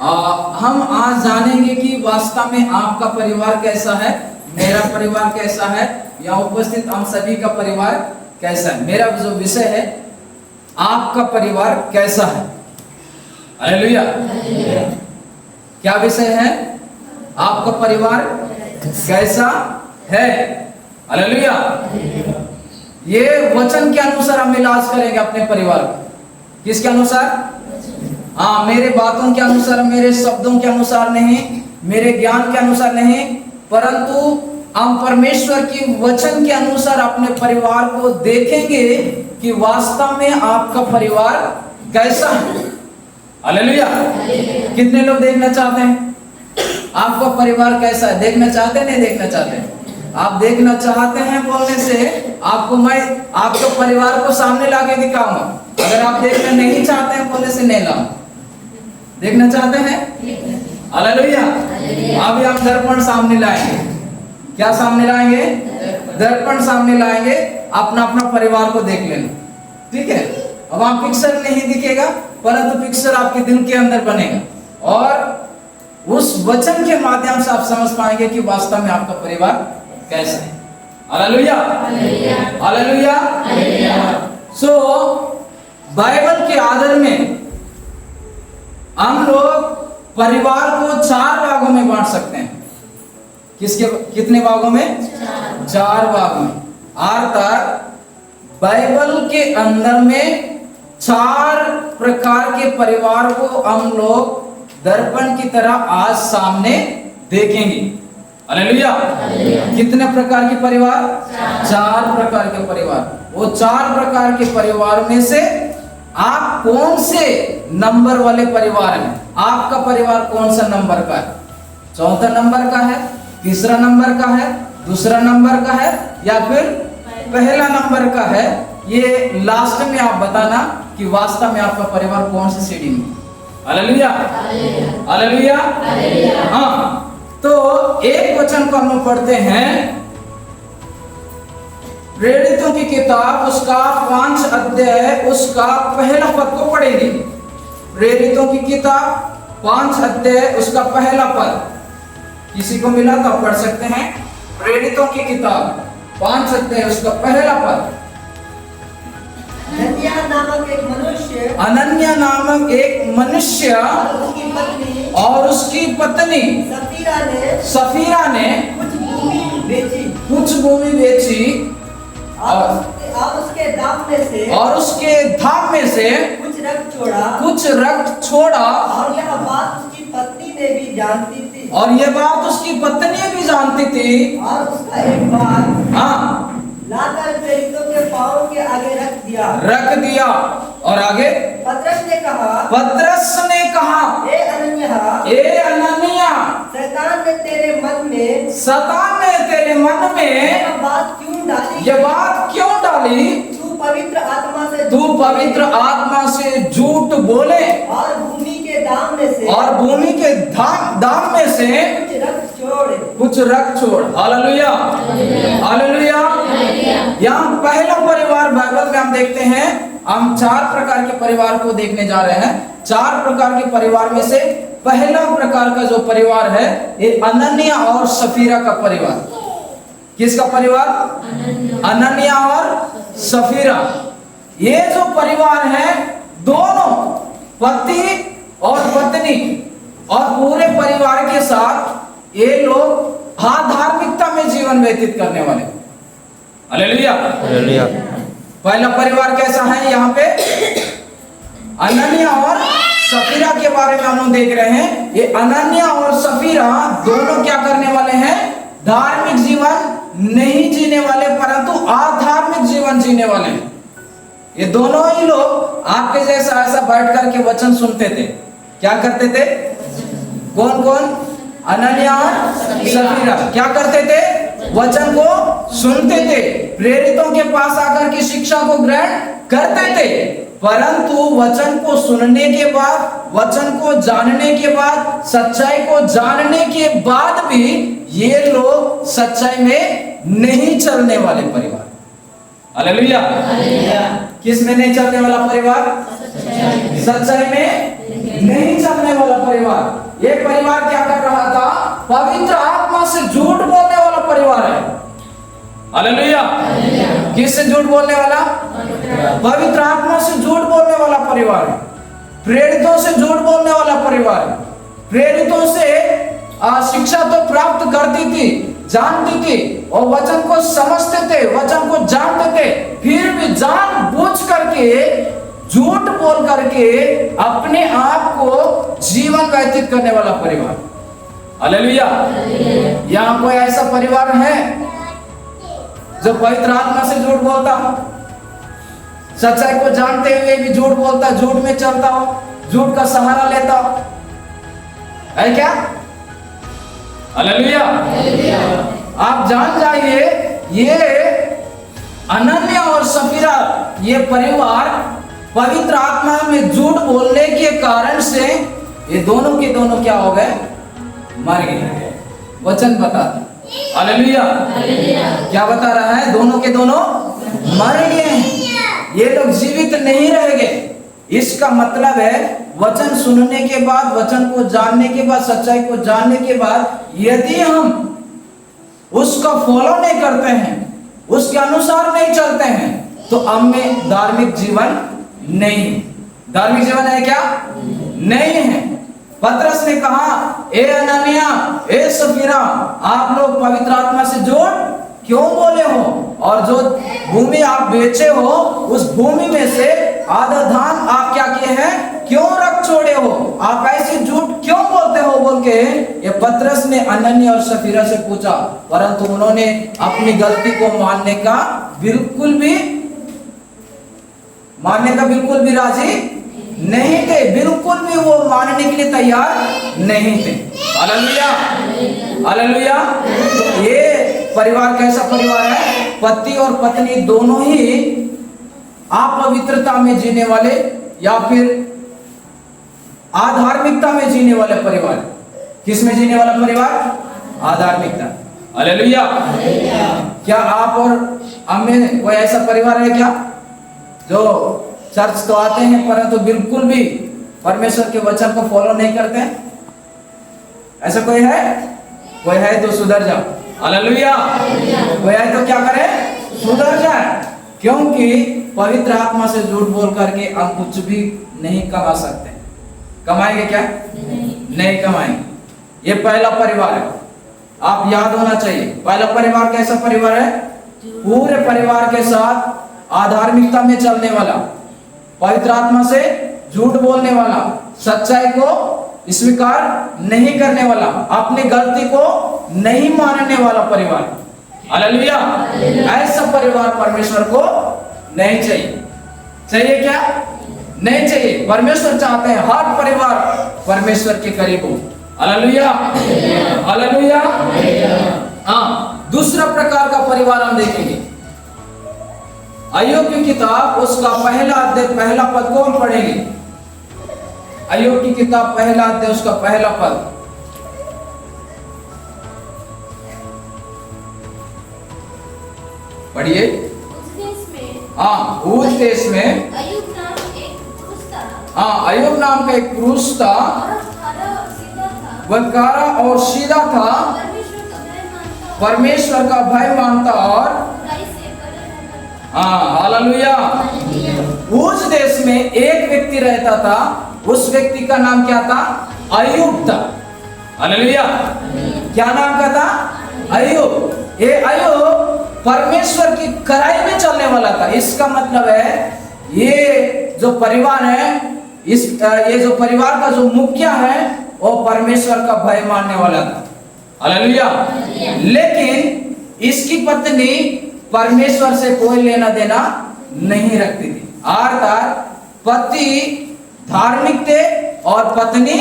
हम आज जानेंगे कि वास्तव में आपका परिवार कैसा है, मेरा परिवार कैसा है, यहाँ उपस्थित हम सभी का परिवार कैसा है। मेरा जो विषय है आपका परिवार कैसा है। हालेलुया। क्या विषय है? आपका परिवार कैसा है। हालेलुया। ये वचन के अनुसार हम इलाज करेंगे अपने परिवार को। किसके अनुसार? हाँ, मेरे बातों के अनुसार, मेरे शब्दों के अनुसार नहीं, मेरे ज्ञान के अनुसार नहीं, परंतु हम परमेश्वर की वचन के अनुसार अपने परिवार को देखेंगे कि वास्तव में आपका परिवार कैसा है। हालेलुया। कितने लोग देखना चाहते हैं आपका परिवार कैसा है? देखना चाहते हैं, नहीं देखना चाहते? आप देखना चाहते हैं बोलने से आपको मैं आपके परिवार को सामने लाके दिखाऊंगा। अगर आप देखना नहीं चाहते हैं बोलने से नहीं लाऊंगा। देखना चाहते हैं? हालेलुया। अभी हम दर्पण सामने लाएंगे। क्या सामने लाएंगे? दर्पण सामने लाएंगे। अपना अपना परिवार को देख लेना, ठीक है? अब आप पिक्चर नहीं दिखेगा, परंतु पिक्चर आपके दिल के अंदर बनेगा और उस वचन के माध्यम से आप समझ पाएंगे कि वास्तव में आपका परिवार कैसा है। हालेलुया। हालेलुया। सो बाइबल के आधार में हम लोग परिवार को 4 भागों में बांट सकते हैं। किसके कितने भागों में? 4 भागों में। अर्थात बाइबल के अंदर में 4 प्रकार के परिवार को हम लोग दर्पण की तरह आज सामने देखेंगे। हालेलुया। कितने प्रकार के परिवार? 4 प्रकार के परिवार। वो 4 प्रकार के परिवार में से आप कौन से नंबर वाले परिवार हैं? आपका परिवार कौन सा नंबर का है? 4था नंबर का है, 3रा नंबर का है, 2रा नंबर का है, या फिर पहला नंबर का है? ये लास्ट में आप बताना कि वास्तव में आपका परिवार कौन सी सीढ़ी में। हालेलुया। हालेलुया। हाँ, तो एक वचन को हम लोग पढ़ते हैं, प्रेरितों की किताब उसका 5 अध्याय उसका पहला पद को पढ़ेंगे। प्रेरितों की किताब 5 अध्याय उसका पहला पद। किसी को मिला तो पढ़ सकते हैं। प्रेरितों की किताब 5 अध्याय उसका पहला पद। अनन्या नामक एक मनुष्य और उसकी पत्नी सफीरा ने कुछ भूमि बेची और उसके दाम में से कुछ रक्त छोड़ा। और यह बात उसकी पत्नी ने भी जानती थी। और यह बात उसकी पत्नी भी जानती थी। और उसका एक बार हाँ, लाकर प्रेरितों के पांव के आगे रख दिया। और आगे पतरस ने कहा, ए अनन्या, शैतान ने तेरे मन में यह बात क्यों डाली? तू पवित्र आत्मा से झूठ बोले और भूमि के दाम में से कुछ रक्त छोड़। हालेलुया। हालेलुया। यहाँ पहला परिवार बाइबल में हम देखते हैं। हम 4 प्रकार के परिवार को देखने जा रहे हैं। 4 प्रकार के परिवार में से पहला प्रकार का जो परिवार है ये अनन्या और सफीरा का परिवार। किसका परिवार? अनन्या और सफीरा। ये जो परिवार है, दोनों पति और पत्नी और पूरे परिवार के साथ ये लोग आध्यात्मिकता में जीवन व्यतीत करने वाले। हालेलुया। हालेलुया। पहला परिवार कैसा है? यहाँ पे अनन्या और सफीरा के बारे में हम लोग देख रहे हैं। ये अनन्या और सफीरा दोनों क्या करने वाले हैं? धार्मिक जीवन नहीं जीने वाले, परंतु आध्यात्मिक जीवन जीने वाले हैं। ये दोनों ही लोग आपके जैसा ऐसा बैठ करके वचन सुनते थे। क्या करते थे? कौन कौन? अनन्या और सफीरा क्या करते थे? वचन को सुनते थे, प्रेरितों के पास आकर की शिक्षा को ग्रहण करते थे, परंतु वचन को सुनने के बाद, वचन को जानने के बाद, सच्चाई को जानने के बाद भी ये लोग सच्चाई में नहीं चलने वाले परिवार। हालेलुया। किस में नहीं चलने वाला परिवार? सच्चाई में नहीं चलने वाला परिवार। ये परिवार क्या कर रहा था? पवित्र आत्मा से झूठ बोलने वाला परिवार है। हालेलुया। किससे झूठ बोलने वाला? पवित्र आत्मा से झूठ बोलने वाला परिवार है। प्रेरितों से झूठ बोलने वाला परिवार है। प्रेरितों से शिक्षा तो प्राप्त करती थी, जानती थी और वचन को समझते थे, वचन को जानते थे, फिर भी जानबूझ करके झूठ बोल करके अपने आप को जीवन व्यतीत करने वाला परिवार। हालेलुया। यहाँ कोई ऐसा परिवार है जो पवित्र आत्मा से झूठ बोलता हो, सच्चाई को जानते हुए भी झूठ बोलता, झूठ में चलता हो, झूठ का सहारा लेता हो, है क्या? हालेलुया। आप जान जाइए, ये अनन्या और सफीरा, ये परिवार पवित्र आत्मा में झूठ बोलने के कारण से ये दोनों के दोनों क्या हो गए? मर गए। वचन बताता। हालेलुया। क्या बता रहा है? दोनों के दोनों मर गए। ये लोग जीवित नहीं रह गए। इसका मतलब है वचन सुनने के बाद, वचन को जानने के बाद, सच्चाई को जानने के बाद यदि हम उसका फॉलो नहीं करते हैं, उसके अनुसार नहीं चलते हैं, तो हम में धार्मिक जीवन नहीं। धार्मिक जीवन है क्या? नहीं है। पतरस ने कहा, ए अनन्या, ए सफीरा, आप लोग पवित्र आत्मा से झूठ क्यों बोले हो? और जो भूमि आप बेचे हो, उस भूमि में से आधा धान आप क्या किए हैं? क्यों रख छोड़े हो? आप ऐसे झूठ क्यों बोलते हो? बोल के ये पतरस ने अनन्या और सफीरा से पूछा, परंतु उन्होंने अपनी गलती को मानने का बिल्कुल भी राजी नहीं थे। बिल्कुल भी वो मानने के लिए तैयार नहीं थे। हालेलुया। हालेलुया। तो ये परिवार कैसा परिवार है? पति और पत्नी दोनों ही अपवित्रता में जीने वाले या फिर आधार्मिकता में जीने वाले परिवार। किस में जीने वाला परिवार? आधार्मिकता। हालेलुया। क्या आप और हम में कोई ऐसा परिवार है क्या जो चर्च तो आते हैं परंतु बिल्कुल भी परमेश्वर के वचन को फॉलो नहीं करते हैं? ऐसा कोई है? कोई है तो सुधर जाओ। हालेलुया। कोई है तो क्या करे? सुधर जाए। क्योंकि पवित्र आत्मा से झूठ बोल करके हम कुछ भी नहीं कमा सकते। कमाएंगे क्या? नहीं कमाएंगे। ये पहला परिवार है, आप याद होना चाहिए। पहला परिवार कैसा परिवार है? पूरे परिवार के साथ आधार्मिकता में चलने वाला, पवित्र आत्मा से झूठ बोलने वाला, सच्चाई को स्वीकार नहीं करने वाला, अपनी गलती को नहीं मानने वाला परिवार। हालेलुया। ऐसा परिवार परमेश्वर को नहीं चाहिए। चाहिए क्या? नहीं चाहिए। परमेश्वर चाहते हैं हर परिवार परमेश्वर के करीब हो। हालेलुया। हालेलुया। हाँ, दूसरा प्रकार का परिवार हम देखेंगे। अय्यूब की किताब उसका पहला अध्याय पहला पद को हम पढ़ेंगे। अय्यूब की किताब पहला अध्याय उसका पहला पद। पढ़िए। हाँ, उस देश में अय्यूब नाम एक पुरुष था। हाँ, अय्यूब नाम का एक पुरुष था। वह कारा और सीधा था, परमेश्वर का भय मानता और हाँ, हालेलुया। उस देश में एक व्यक्ति रहता था, उस व्यक्ति का नाम क्या था? अय्यूब था। हालेलुया। क्या नाम का था? अय्यूब। ये अय्यूब परमेश्वर की कड़ाई में चलने वाला था। इसका मतलब है ये जो परिवार है, ये जो परिवार का जो मुखिया है वो परमेश्वर का भय मानने वाला था। हालेलुया। लेकिन इसकी पत्नी परमेश्वर से कोई लेना देना नहीं रखती थी। अर्थात पति धार्मिक थे और पत्नी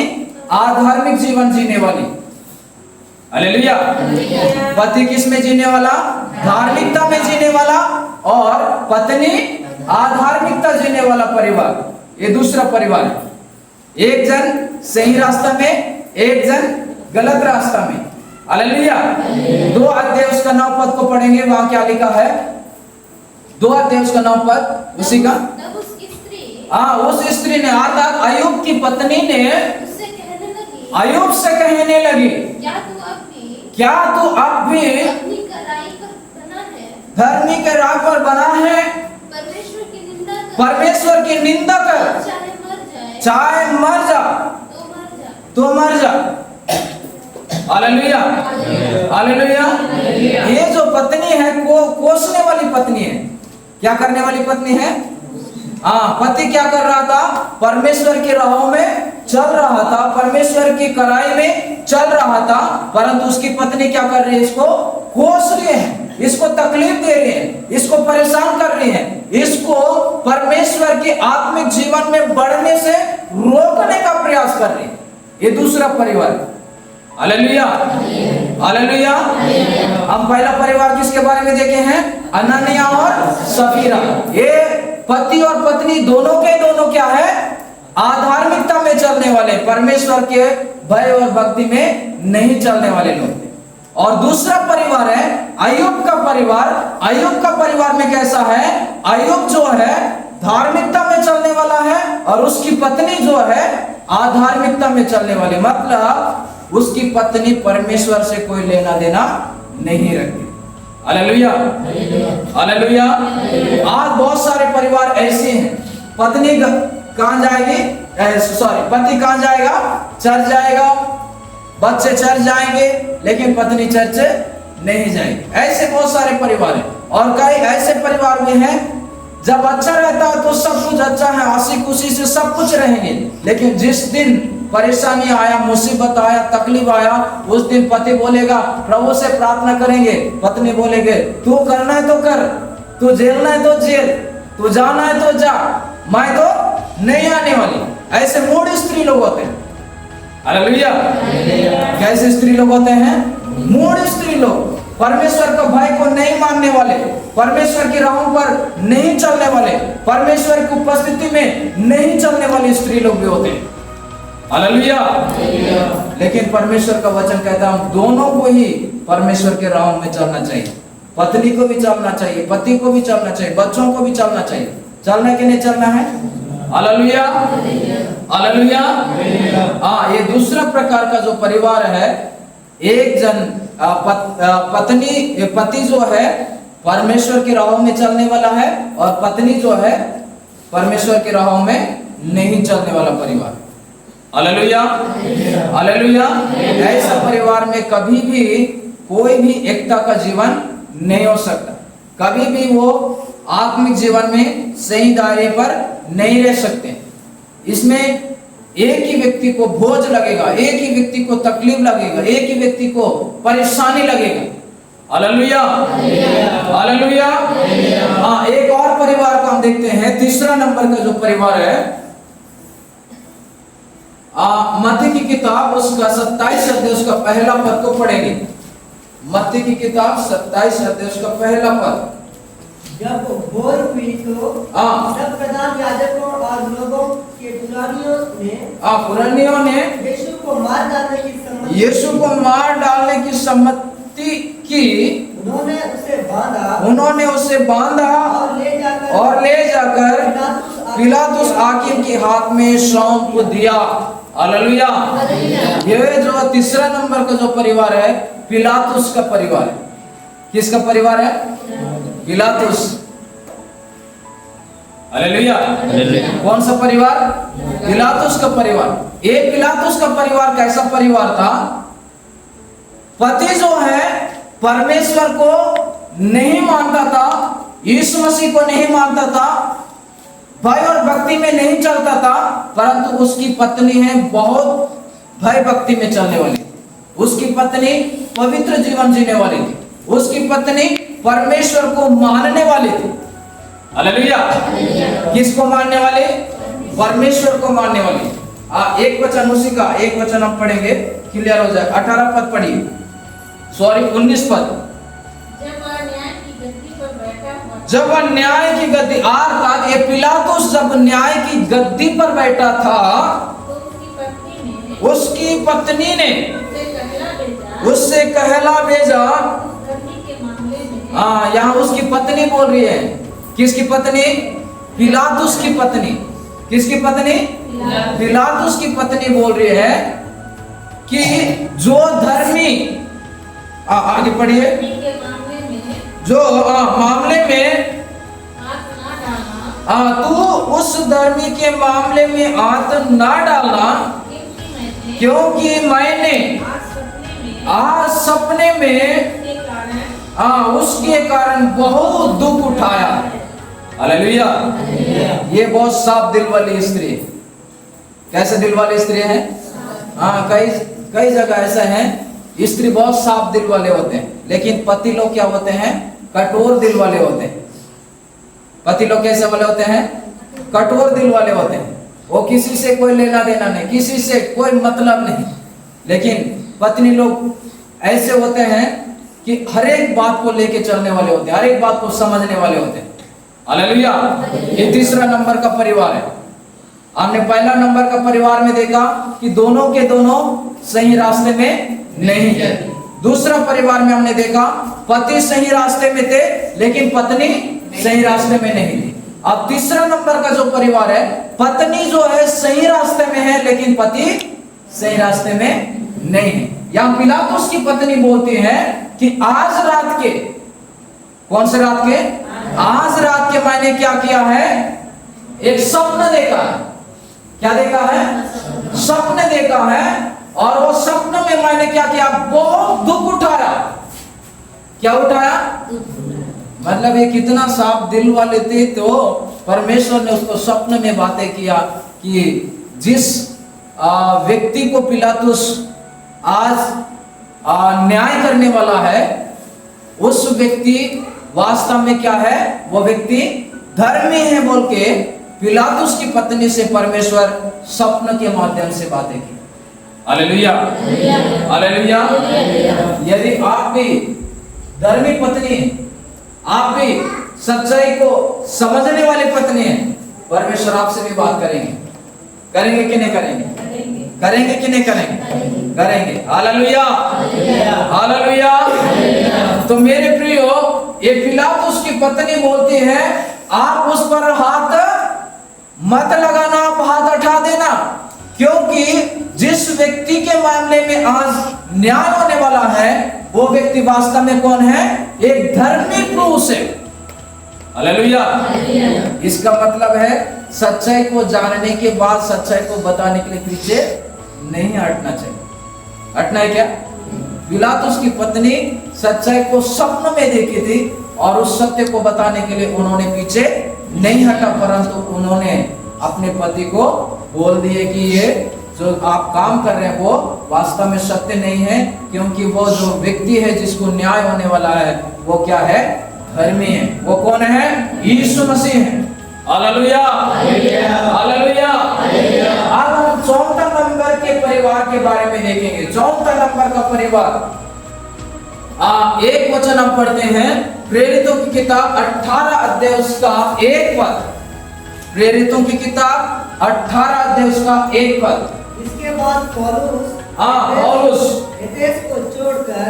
आधार्मिक जीवन जीने वाली। हालेलुया। पति किस में जीने वाला? धार्मिकता में जीने वाला, और पत्नी आधार्मिकता जीने वाला परिवार। ये दूसरा परिवार है। एक जन सही रास्ता में, एक जन गलत रास्ता में। हालेलुया। 2 अध्याय उसका 9 पद को पढ़ेंगे। वहां क्या लिखा है? 2 अध्याय उसका 9 पद उसी का। तब उसकी स्त्री हाँ, उस स्त्री ने अर्थात अय्यूब की पत्नी ने उससे कहने अय्यूब से कहने लगी, क्या तू अब भी क्या तू अब भी अपनी कड़ाई पर बना है? धर्मी के राह पर बना है? परमेश्वर की निंदा कर, परमेश्वर की निंदा कर, चाहे मर जाए चाहे मर जा तो मर जा। तो मर जा। Hallelujah, hallelujah. ये जो पत्नी है कोसने वाली पत्नी है। क्या करने वाली पत्नी है? पति क्या कर रहा था? परमेश्वर की राहों में चल रहा था, परमेश्वर की कड़ाई में चल रहा था, परंतु उसकी पत्नी क्या कर रही है? इसको कोस रही है, इसको तकलीफ दे रही है, इसको परेशान कर रही है, इसको परमेश्वर के आत्मिक जीवन में बढ़ने से रोकने का प्रयास कर रही है। ये दूसरा परिवार। Hallelujah, hallelujah. हम पहला परिवार किसके बारे में देखे हैं? अनन्या और सफीरा। ये पति और पत्नी दोनों के दोनों क्या है? आधार्मिकता में चलने वाले, परमेश्वर के भय और भक्ति में नहीं चलने वाले लोग। और दूसरा परिवार है अय्यूब का परिवार। अय्यूब का परिवार में कैसा है? अय्यूब जो है धार्मिकता में चलने वाला है और उसकी पत्नी जो है आधार्मिकता में चलने वाली, मतलब उसकी पत्नी परमेश्वर से कोई लेना देना नहीं रखती। Hallelujah, hallelujah. आज बहुत सारे परिवार ऐसे हैं, पत्नी कहां जाएगी? पति कहां जाएगा? चर्च जाएगा, बच्चे चर्च जाएंगे, लेकिन पत्नी चर्च नहीं जाएगी। ऐसे बहुत सारे परिवार हैं। और कई ऐसे परिवार भी हैं जब अच्छा रहता है तो सब कुछ अच्छा है, हंसी खुशी से सब कुछ रहेंगे, लेकिन जिस दिन परेशानी आया, मुसीबत आया, तकलीफ आया, उस दिन पति बोलेगा प्रभु से प्रार्थना करेंगे, पत्नी बोलेगे तू करना है तो कर, तू झेलना है तो झेल, तू जाना है तो जा, मैं तो नहीं आने वाली। ऐसे मूड स्त्री लोग होते हैं। हालेलुया। कैसे स्त्री लोग होते हैं? मूड स्त्री लोग, परमेश्वर का भय को नहीं मानने वाले, परमेश्वर की राहों पर नहीं चलने वाले, परमेश्वर की उपस्थिति में नहीं चलने वाले स्त्री लोग भी होते हैं। हालेलुया। लेकिन परमेश्वर का वचन कहता है दोनों को ही परमेश्वर के राहों में चलना चाहिए। पत्नी को भी चलना चाहिए, पति को भी चलना चाहिए, बच्चों को भी चलना चाहिए। चलना कि नहीं चलना है? Hallelujah, hallelujah. ये दूसरा प्रकार का जो परिवार है, एक जन पति जो है परमेश्वर की राहों में चलने वाला है और पत्नी जो है परमेश्वर की राहों में नहीं चलने वाला परिवार। Hallelujah, hallelujah. ऐसा परिवार में कभी भी कोई भी एकता का जीवन नहीं हो सकता, कभी भी वो आत्मिक जीवन में सही दायरे पर नहीं रह सकते। इसमें एक ही व्यक्ति को बोझ लगेगा, एक ही व्यक्ति को तकलीफ लगेगा, एक ही व्यक्ति को परेशानी लगेगा। Hallelujah, hallelujah. एक और परिवार को हम देखते हैं, तीसरा नंबर का जो परिवार है, मत्ती की किताब उसका 27 अध्याय उसका पहला पद को पढ़ेंगे। मत्ती की किताब 27 अध्याय उसका पहला पद। जब भोर हुई तो सब प्रधान याजकों और लोगों के पुरानियों ने यीशु को मार डालने की सम्मति की। उन्होंने उसे बांधा और ले जाकर पिलातुस हाकिम के हाथ में सौंप दिया। हालेलुया। ये जो तीसरा नंबर का जो परिवार है पिलातुस का परिवार है। किसका परिवार है? पिलातुस। हालेलुया। कौन सा परिवार? पिलातुस का परिवार। ये पिलातुस का परिवार कैसा परिवार था? पति जो है परमेश्वर को नहीं मानता था, यीशु मसीह को नहीं मानता था, भय और भक्ति में नहीं चलता था, परंतु उसकी पत्नी है बहुत भय भक्ति में चलने वाली। उसकी पत्नी पवित्र जीवन जीने वाली थी, उसकी पत्नी परमेश्वर को मानने वाली थी। हालेलुया। किसको मानने वाले? परमेश्वर को मानने वाली। एक वचन उसी का एक वचन हम पढ़ेंगे, क्लियर हो जाए। 18 पद पढ़िए, 19 पद। जब वह न्याय की गद्दी, अर्थात ये पिलातुस जब न्याय की गद्दी पर बैठा था तो उसकी पत्नी ने उससे कहला भेजा। यहाँ उसकी पत्नी बोल रही है। किसकी पत्नी? पिलातुस की पत्नी। किसकी पत्नी? पिलातुस की पत्नी बोल रही है कि जो धर्मी, आगे पढ़िए, के मामले में जो मामले में हाथ ना डालना, तू उस धर्मी के मामले में हाथ ना डालना, क्योंकि मैंने क्योंकि मैंने आज सपने में के कारण उसके कारण बहुत दुख उठाया। हालेलुया। ये बहुत साफ दिल वाली स्त्री है। कैसे दिल वाली स्त्री है? कई कई जगह ऐसा है, स्त्री बहुत साफ दिल वाले होते हैं, लेकिन पति लोग क्या होते हैं? कठोर दिल वाले होते हैं। पति लोग कैसे वाले होते हैं? कठोर दिल वाले होते हैं। वो किसी से कोई लेना देना नहीं, किसी से कोई मतलब नहीं। लेकिन पत्नी लोग ऐसे होते हैं कि हर एक बात को लेके चलने वाले होते हैं, हर एक बात को समझने वाले होते हैं। हालेलुया। ये तीसरा नंबर का परिवार है। हमने पहला नंबर का परिवार में देखा कि दोनों के दोनों सही रास्ते में नहीं है। दूसरा परिवार में हमने देखा पति सही रास्ते में थे, लेकिन पत्नी सही रास्ते में नहीं थी। अब तीसरा नंबर का जो परिवार है, पत्नी जो है सही रास्ते में है, लेकिन पति सही रास्ते में नहीं है। यहाँ पिलातुस की पत्नी बोलती है कि आज रात के, कौन से रात के? आज रात के मैंने क्या किया है? एक स्वप्न देखा है। क्या देखा है? स्वप्न देखा है। और वो स्वप्न में मैंने क्या किया? बहुत दुख उठाया। क्या उठाया? मतलब ये कितना साफ दिल वाले थे, तो परमेश्वर ने उसको स्वप्न में बातें किया कि जिस व्यक्ति को पिलातुस आज न्याय करने वाला है, उस व्यक्ति वास्तव में क्या है? वो व्यक्ति धर्मी है बोल के पिलातुस की पत्नी से परमेश्वर स्वप्न के माध्यम से बातें की। Hallelujah, hallelujah. यदि आप भी धर्मी पत्नी हैं, आप भी सच्चाई को समझने वाली पत्नी हैं, परमेश्वर आपसे भी बात करेंगे। करेंगे कि नहीं करेंगे? करेंगे कि नहीं करेंगे? करेंगे। Hallelujah, hallelujah. तो मेरे प्रियो, ये पिलातुस की पत्नी बोलती है आप उस पर हाथ मत लगाना, आप हाथ उठा देना, क्योंकि जिस व्यक्ति के मामले में आज न्याय होने वाला है, वो व्यक्ति वास्तव में कौन है? एक धर्मी पुरुष है। हालेलुया। इसका मतलब है सच्चाई को जानने के बाद सच्चाई को बताने के लिए पीछे नहीं हटना चाहिए। हटना है क्या? पिलातुस की पत्नी सच्चाई को स्वप्न में देखी थी और उस सत्य को बताने के लिए उन्होंने पीछे नहीं हटा, परंतु उन्होंने अपने पति को बोल दिए कि ये जो आप काम कर रहे हैं वो वास्तव में सत्य नहीं है, क्योंकि वो जो व्यक्ति है जिसको न्याय होने वाला है वो क्या है? धर्मी है। वो कौन है? यीशु मसीह है। Hallelujah, hallelujah. अब हम चौथा नंबर के परिवार के बारे में देखेंगे। चौथा नंबर का परिवार, एक वचन हम पढ़ते हैं, प्रेरितों की किताब 18 अध्याय उसका 1 पद। प्रेरितों की किताब 18 अध्याय उसका 1 पद। इसके बाद पौलुस पौलुस एथेंस को छोड़कर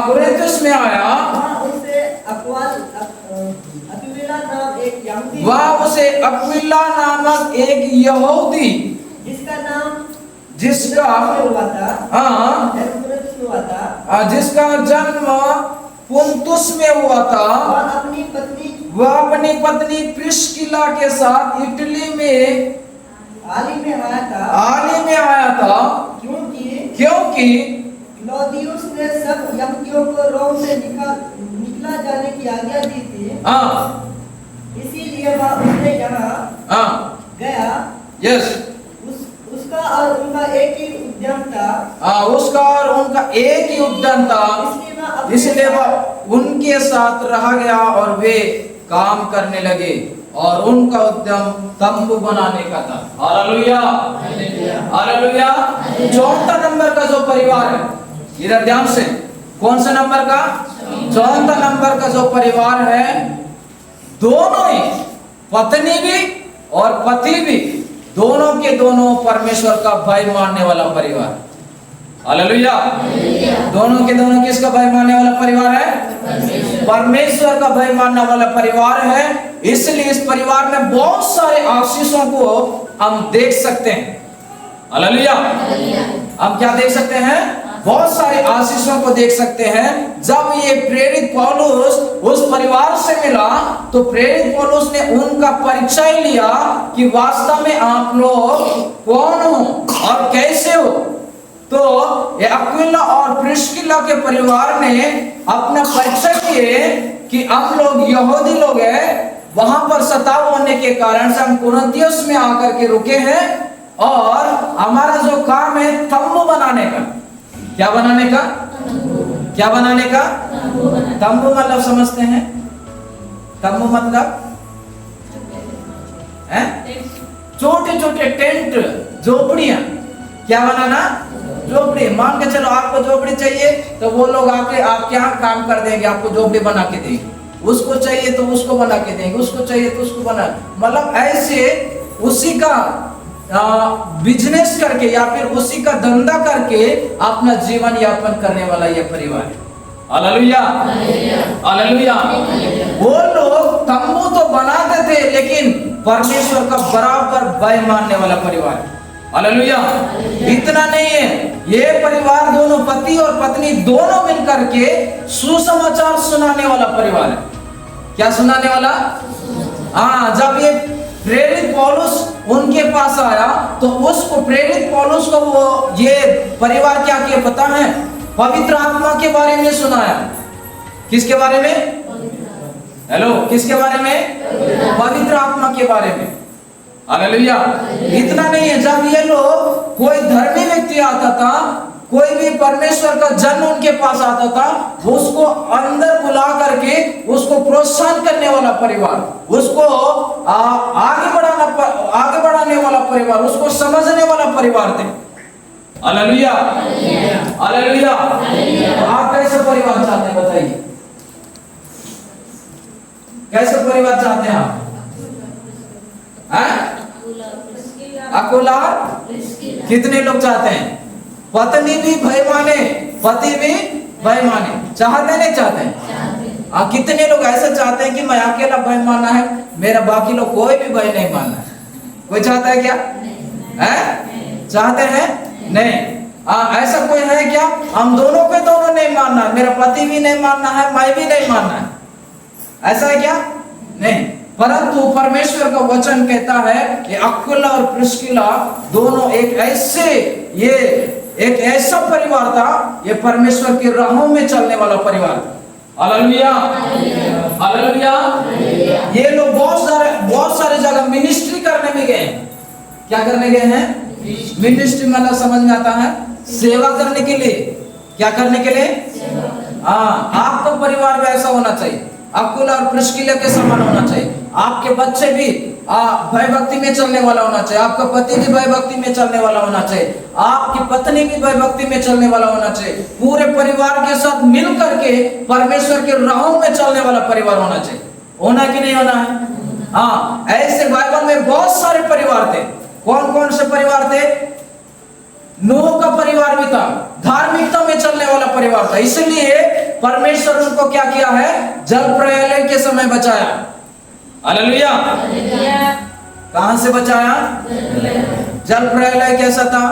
कुरिन्थुस में आया। वहाँ उसे अक्विला नाम एक यहूदी, वहाँ उसे अक्विला नामक एक यहूदी, जिसका हुआ था, जिसका जन्म पुन्तुस में हुआ था, वह अपनी पत्नी प्रिस्किला के साथ इटली में हाल ही में आया था, क्योंकि क्लौदियुस ने सब यहूदियों को रोम से निकला जाने की आज्ञा दी थी। इसीलिए वह उसने यहाँ गया। यस, उसका और उनका एक ही उद्यम था। उसका और उनका एक ही उद्यम था, इसलिए वह उनके साथ रह गया और वे काम करने लगे और उनका उद्यम तंबू बनाने का था। Hallelujah, hallelujah. चौथा नंबर का जो परिवार है, इधर ध्यान से, कौन सा नंबर का? चौथा नंबर का जो परिवार है, दोनों ही, पत्नी भी और पति भी, दोनों के दोनों परमेश्वर का भय मानने वाला परिवार। हालेलुया। दोनों के दोनों किसका भय मानने वाला परिवार है? परमेश्वर का भय मानने वाला परिवार है, इसलिए इस परिवार में बहुत सारे आशीषों को हम देख सकते हैं। हालेलुया। हम क्या देख सकते हैं? बहुत सारे आशीषों को देख सकते हैं। जब ये प्रेरित पौलुस उस परिवार से मिला तो प्रेरित पौलुस ने उनका परिचय लिया कि वास्तव में आप लोग कौन हो और कैसे हो। तो ये अक्विला और प्रिस्किला के परिवार ने अपना परिचय दिए कि हम लोग यहूदी लोग हैं, वहां पर सताव होने के कारण से हम कुरिन्थियुस में आकर के रुके हैं और हमारा जो काम है तंबू बनाने का। क्या बनाने का? क्या बनाने का? तंबू मतलब समझते हैं? तंबू मतलब छोटे छोटे टेंट, झोपड़ियां। क्या बनाना? झोपड़ी। मान के चलो आपको झोपड़ी चाहिए तो वो लोग आके आपके यहाँ काम कर देंगे, आपको झोपड़ी बना के देंगे। उसको चाहिए तो उसको बना के देंगे, उसको चाहिए तो उसको बना, मतलब ऐसे उसी का बिजनेस करके या फिर उसी का धंधा करके अपना जीवन यापन करने वाला यह परिवार है। Hallelujah, hallelujah. वो लोग तंबू तो बनाते थे लेकिन परमेश्वर का बराबर भय मानने वाला परिवार है। हालेलुया। इतना नहीं है, ये परिवार दोनों पति और पत्नी दोनों मिलकर के सुसमाचार सुनाने वाला परिवार है। क्या सुनाने वाला? हाँ, जब ये प्रेरित पौलुस उनके पास आया तो उसको प्रेरित पौलुस को वो ये परिवार क्या किया पता है? पवित्र आत्मा के बारे में सुनाया। किसके बारे में? हेलो, किसके बारे में? पवित्र आत्मा के बारे में। हालेलुया। इतना नहीं है, जब ये लोग कोई धर्मी व्यक्ति आता था, कोई भी परमेश्वर का जन उनके पास आता था, उसको अंदर बुला करके उसको प्रोत्साहन करने वाला परिवार, उसको आगे बढ़ाने वाला परिवार, उसको समझने वाला परिवार थे। Hallelujah, hallelujah. आप कैसे परिवार चाहते हैं बताइए? कैसे परिवार चाहते हैं आप? अकुला कितने लोग चाहते हैं? पत्नी भी भय माने, पति भी भय माने। चाहते नहीं चाहते? कितने लोग ऐसा चाहते हैं कि मैं अकेला भय मानना है, मेरा बाकी लोग कोई भी भय नहीं मानना है? कोई चाहता है क्या? है? चाहते हैं? नहीं। ऐसा कोई है क्या? हम दोनों के दोनों नहीं मानना है, मेरा पति भी नहीं मानना है, मैं भी नहीं मानना है, ऐसा है क्या? नहीं। परंतु परमेश्वर का वचन कहता है कि अक्विला और प्रिस्किला दोनों एक ऐसा परिवार था, ये परमेश्वर की राहों में चलने वाला परिवार था। Hallelujah, hallelujah. ये लोग बहुत सारे जगह मिनिस्ट्री करने में गए। क्या करने गए हैं? मिनिस्ट्री मतलब समझ में आता है? सेवा करने के लिए। क्या करने के लिए? हाँ, आपका परिवार भी ऐसा होना चाहिए, अक्विला और प्रिस्किला के समान होना चाहिए। आपके बच्चे भी भय भक्ति में चलने वाला होना चाहिए, आपका पति भी भय भक्ति में चलने वाला होना चाहिए, आपकी पत्नी भी भय भक्ति में चलने वाला होना चाहिए। पूरे परिवार के साथ मिल करके परमेश्वर के राहों में चलने वाला परिवार होना चाहिए। होना कि नहीं होना है? हाँ, ऐसे बाइबल में बहुत सारे परिवार थे। कौन कौन से परिवार थे? नूह का परिवार भी था, धार्मिकता में चलने वाला परिवार था, इसलिए परमेश्वर उनको क्या किया है? जल प्रलय के समय बचाया। हालेलुया। कहां से बचाया? जल प्रलय कैसा था?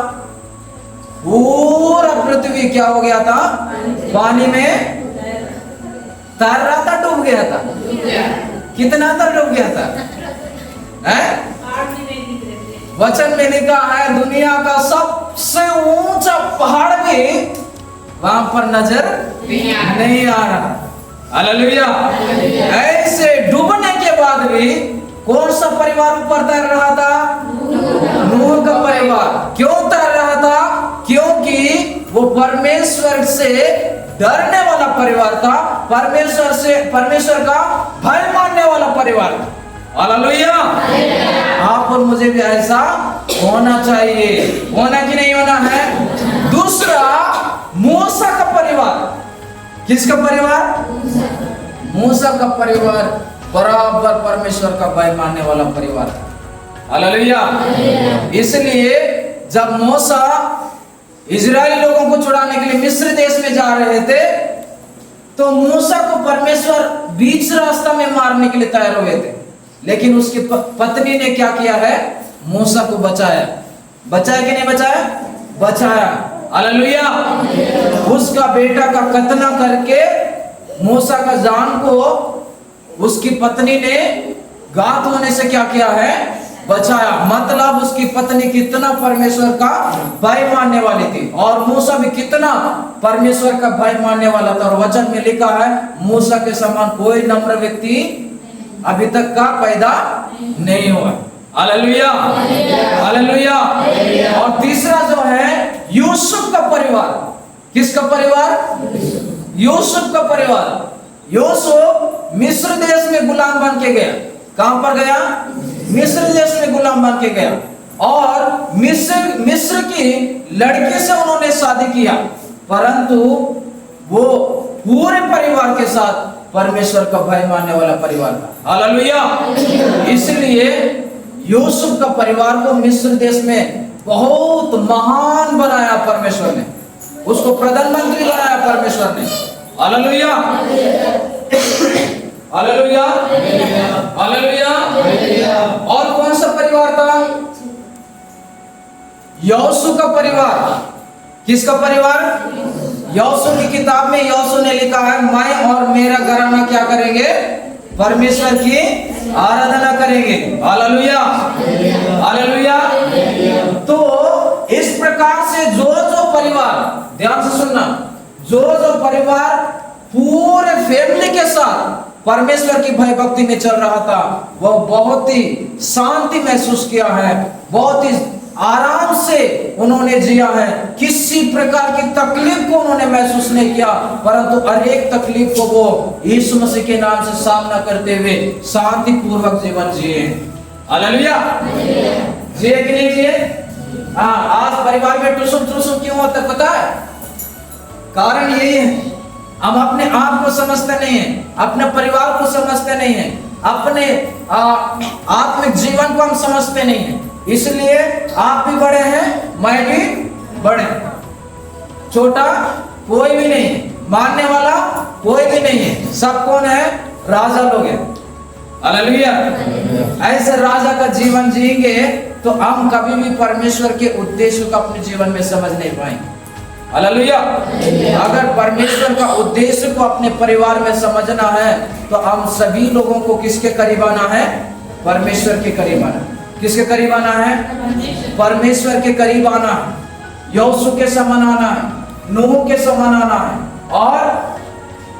पूरा पृथ्वी क्या हो गया था? पानी में तैर रहा था, डूब गया था। कितना तक डूब गया था? है? वचन में लिखा है दुनिया का सबसे ऊंचा पहाड़ भी वहां पर नजर नहीं आ रहा। हालेलुया। ऐसे डूबने के बाद भी कौन सा परिवार ऊपर तैर रहा था? नूह का परिवार। क्यों तैर रहा था? क्योंकि वो परमेश्वर से डरने वाला परिवार था, परमेश्वर का भय मानने वाला परिवार था। हालेलुया। आप और मुझे भी ऐसा होना चाहिए। होना कि नहीं होना है? दूसरा, मूसा का परिवार। किसका परिवार? मूसा का परिवार बराबर परमेश्वर का भय मानने वाला परिवार था। हालेलुया। इसलिए जब मूसा इजरायली लोगों को छुड़ाने के लिए मिस्र देश में जा रहे थे तो मूसा को परमेश्वर बीच रास्ता में मारने के लिए तैयार हुए थे, लेकिन उसकी पत्नी ने क्या किया है? मूसा को बचाया। बचाया कि नहीं बचाया? बचाया। हालेलुया। उसका बेटा का कत्ल करके मूसा का जान को उसकी पत्नी ने घात होने से क्या किया है? बचाया। मतलब उसकी पत्नी कितना परमेश्वर का भय मानने वाली थी, और मूसा भी कितना परमेश्वर का भय मानने वाला था। और वचन में लिखा है, मूसा के समान कोई नम्र व्यक्ति अभी तक का पैदा नहीं हुआ। Hallelujah, hallelujah. और तीसरा जो है यूसुफ का परिवार। किसका परिवार? यूसुफ का परिवार। यूसुफ मिस्र देश में गुलाम बन के गया। कहां पर गया? मिस्र देश में गुलाम बन के गया, और मिस्र की लड़की से उन्होंने शादी किया, परंतु वो पूरे परिवार के साथ परमेश्वर का भय मानने वाला परिवार था। हालेलुया। इसलिए यूसुफ का परिवार को मिस्र देश में बहुत महान बनाया परमेश्वर ने, उसको प्रधानमंत्री बनाया परमेश्वर ने। Hallelujah, hallelujah, hallelujah. और कौन सा परिवार था? यहोशू का परिवार। किसका परिवार? यहोशू की किताब में यहोशू ने लिखा है, मैं और मेरा घराना क्या करेंगे? परमेश्वर की आराधना करेंगे। Hallelujah, hallelujah. तो इस प्रकार से जो परिवार, ध्यान से सुनना, जो परिवार पूरे फैमिली के साथ परमेश्वर की भय भक्ति में चल रहा था, वह बहुत ही शांति महसूस किया है, बहुत ही आराम से उन्होंने जिया है। किसी प्रकार की तकलीफ को उन्होंने महसूस नहीं किया, परंतु हर एक तकलीफ को वो यीशु मसीह के नाम से सामना करते हुए शांति पूर्वक जीवन जिए। हालेलुया। जिए कि नहीं जिए? हाँ। आज परिवार में टुसुम टुसुम क्यों होता है पता है? कारण यही है, हम अपने आप को समझते नहीं है, अपने परिवार को समझते नहीं है, अपने आत्मिक जीवन को हम समझते नहीं है। इसलिए आप भी बड़े हैं, मैं भी बड़े, छोटा कोई भी नहीं है, मानने वाला कोई भी नहीं है। सब कौन है? राजा लोग हैं। हालेलुया। ऐसे राजा का जीवन जिएंगे तो हम कभी भी परमेश्वर के उद्देश्य को अपने जीवन में समझ नहीं पाएंगे। हालेलुया। अगर परमेश्वर का उद्देश्य को अपने परिवार में समझना है तो हम सभी लोगों को किसके करीब आना है? परमेश्वर के करीब आना। किसके करीब आना है? परमेश्वर के करीब आना है। यहोशू के समान आना है, नूह के समान आना है, और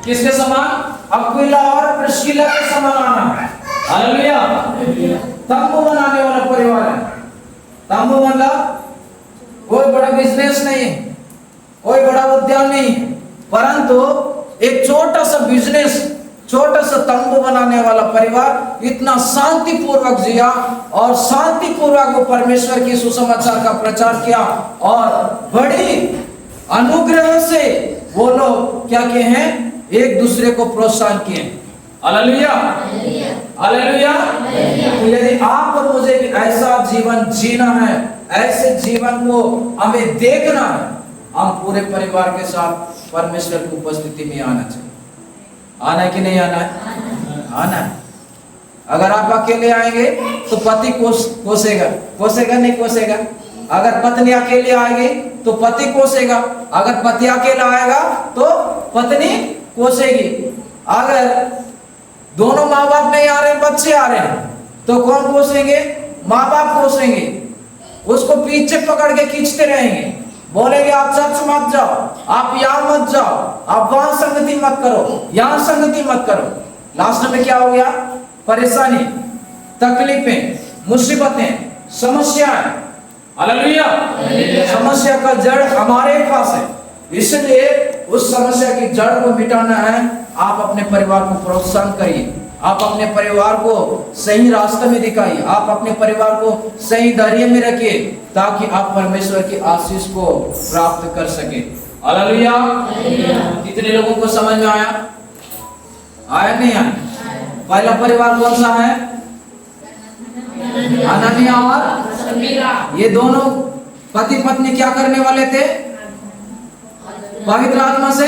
किसके समान? अक्विला और प्रिस्किला के समान आना है। हालेलुया। तंबू बनाने वाला परिवार है। तंबू मतलब कोई बड़ा बिजनेस नहीं है, कोई बड़ा उद्यान नहीं है, परंतु एक छोटा सा बिजनेस, छोटा सा तंबू बनाने वाला परिवार इतना शांति पूर्वक जिया, और शांति पूर्वक वो परमेश्वर की सुसमाचार का प्रचार किया, और बड़ी अनुग्रह से वो लोग क्या किए हैं? एक दूसरे को प्रोत्साहन किए। Hallelujah, hallelujah. तो यदि आप और मुझे भी ऐसा जीवन जीना है, ऐसे जीवन को हमें देखना है, हम पूरे परिवार के साथ परमेश्वर की उपस्थिति में आना चाहिए। आना है कि नहीं आना है? आना है। अगर आप अकेले आएंगे तो पति कोसेगा, कोसेगा नहीं कोसेगा? अगर पत्नी अकेले आएगी तो पति कोसेगा, अगर पति अकेला आएगा तो पत्नी कोसेगी। अगर दोनों माँ बाप नहीं आ रहे, बच्चे आ रहे हैं, तो कौन कोसेंगे? माँ बाप कोसेंगे, उसको पीछे पकड़ के खींचते रहेंगे, बोलेंगे आप चर्च मत जाओ, आप यहाँ मत जाओ, आप वहां संगति मत करो, यहाँ संगति मत करो। लास्ट में क्या हो गया? परेशानी, तकलीफें, मुसीबतें, समस्याएं। हालेलुया। समस्या का जड़ हमारे पास है, इसलिए उस समस्या की जड़ को मिटाना है। आप अपने परिवार को प्रोत्साहन करिए, आप अपने परिवार को सही रास्ते में दिखाइए, आप अपने परिवार को सही धैर्य में रखिए, ताकि आप परमेश्वर की आशीष को प्राप्त कर सके। हालेलुया। कितने लोगों को समझ में आया? आया नहीं आया? पहला परिवार कौन सा है? हनन्याह और ये दोनों पति पत्नी क्या करने वाले थे? पवित्र आत्मा से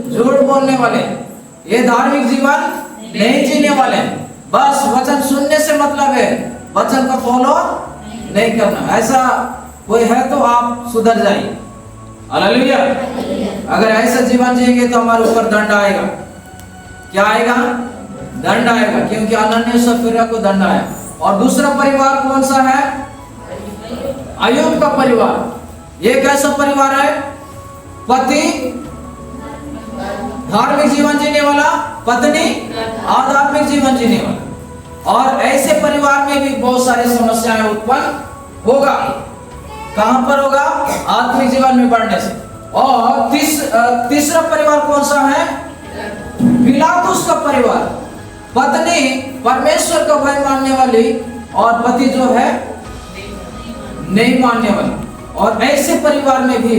झूठ बोलने वाले, ये धार्मिक जीवन नहीं जीने वाले। बस वचन सुनने से मतलब है, वचन को फॉलो नहीं करना। ऐसा कोई है तो आप सुधर जाइए। हालेलुया। अगर ऐसा जीवन जिएंगे तो हमारे ऊपर दंड आएगा। क्या आएगा? दंड आएगा, क्योंकि अनन्य सफीरा को दंड आया। और दूसरा परिवार कौन सा है? अय्यूब का परिवार। ये कैसा परिवार है? पति धार्मिक जीवन जीने वाला, पत्नी आध्यात्मिक जीवन जीने वाला। और ऐसे परिवार में भी बहुत सारी समस्याएं उत्पन्न होगा। कहां पर होगा? आत्मिक जीवन में बढ़ने से। और तीसरा परिवार कौन सा है? पिलातुस का परिवार। पत्नी परमेश्वर का भय मानने वाली और पति जो है नहीं मानने वाली। और ऐसे परिवार में भी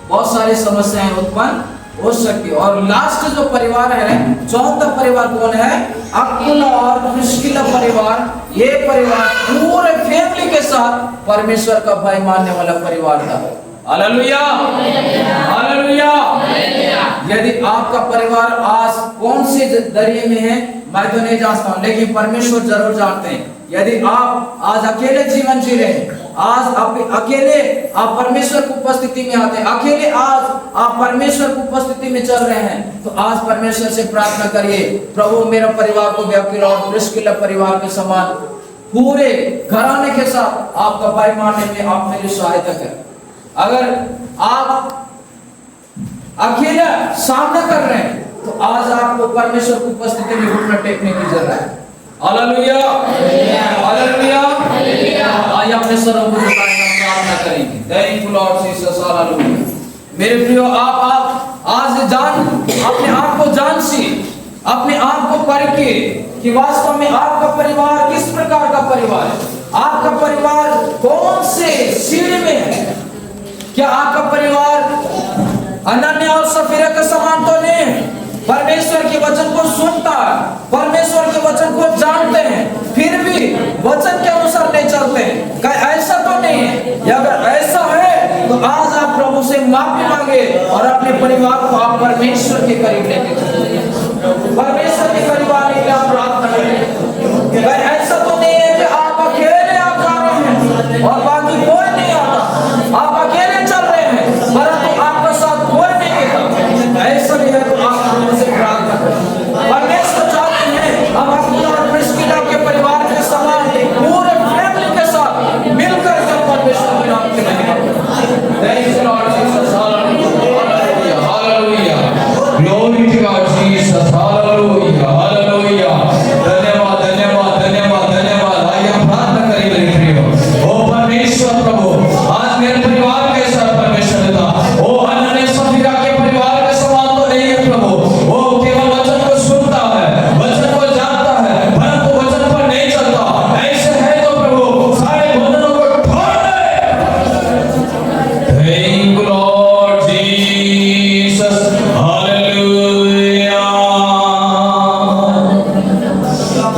बहुत सारी समस्याएं उत्पन्न हो सकती है। और लास्ट जो परिवार है, चौथा परिवार कौन है? अकुला और प्रिस्किला परिवार। ये परिवार पूरे फैमिली के साथ परमेश्वर का भय मानने वाला परिवार था। Hallelujah, hallelujah. यदि आपका परिवार आज कौन से दरिए में है मैं तो नहीं जानता हूं, लेकिन परमेश्वर जरूर जानते हैं। यदि आप आज अकेले जीवन जी रहे हैं, आज आप अकेले आप परमेश्वर की उपस्थिति में आते हैं, अकेले आज आप परमेश्वर की उपस्थिति में चल रहे हैं, तो आज परमेश्वर से प्रार्थना करिए, प्रभु मेरा परिवार को भी अकेला और प्रिस्किला परिवार के समान पूरे घराने के साथ आपका भय मानने में आप मेरी सहायता करें। अगर आप अकेला सामना कर रहे हैं तो आज आपको परमेश्वर की उपस्थिति में घुटना टेकने की जरूरत है। Hallelujah, hallelujah. आइए अपने सरों को झुकाएं, हम प्रार्थना करेंगे। Thank you Lord Jesus, hallelujah. मेरे प्रियो, आप आज अपने आप को जांचिए, अपने आप को परखिए कि वास्तव में आपका परिवार किस प्रकार का परिवार है। आपका परिवार कौन से सीढ़ी में है? क्या आपका परिवार अनन्य और सफीरा के समान तो नहीं है? परमेश्वर के वचन को सुनता है, परमेश्वर के वचन को जानते हैं, फिर भी वचन के अनुसार नहीं चलते हैं। क्या ऐसा तो नहीं है? अगर ऐसा है तो आज आप प्रभु से माफी मांगे और अपने परिवार को आप परमेश्वर के करीब लेके चलिए। परमेश्वर के करीब आने के लिए आप प्रार्थना करें। क्या ऐसा तो नहीं है कि आप अकेले आप जा रहे हैं और बाकी कोई नहीं आता, आप अकेले चल रहे हैं परंतु आपका साथ कोई नहीं देता? ऐसा भी है तो आप हमसे प्रार्थना करें। परमेश्वर चाहते हैं हम अपने और प्रिस्किला के परिवार के समान पूरे फैमिली के साथ मिलकर के परमेश्वर के नाम के लिए thank you Lord Jesus, hallelujah, hallelujah. Glory to God Jesus, hallelujah, hallelujah. धन्यवाद, धन्यवाद, धन्यवाद, धन्यवाद। आइए हम प्रार्थना करें मेरे प्रियो। ओ परमेश्वर प्रभु, आज मेरे परिवार के साथ परमेश्वर देता, ओ अनन्य सफीरा के परिवार के समान तो नहीं है प्रभु। वो केवल वचन को सुनता है, वचन को जानता है, परंतु वचन पर नहीं चलता। ऐसे है तो प्रभु सारे बंधनों को तोड़ दे। Thank you Lord Jesus, hallelujah.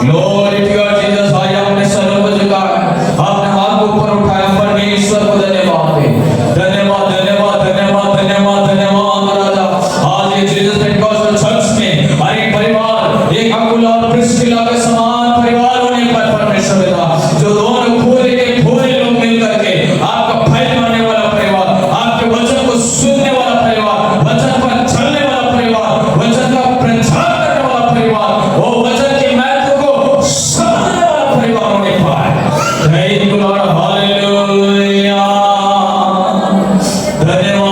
Glory to God Jesus. आइए अपने सरों को झुकाएं, अपने हाथ को ऊपर उठाएं, परमेश्वर को धन्यवाद दें। धन्यवाद, धन्यवाद, धन्यवाद, धन्यवाद, धन्यवाद राजा। आज ये जीसस पेंटेकोस्टल चर्च में हर एक परिवार एक अकुला और प्रिस्किला के समान परिवार होने पर परमेश्वर पिता, जो दोनों पूरे के पूरे लोग मिलकर के आपका भय मानने वाला परिवार, आपके वचन को सुनने वाला परिवार, वचन पर चलने वाला परिवार, वचन का प्रचार करने वाला परिवार, वो वचन के महत्व को समझने वाला परिवार होने पाए। Thank you Lord, hallelujah. धन्यवाद।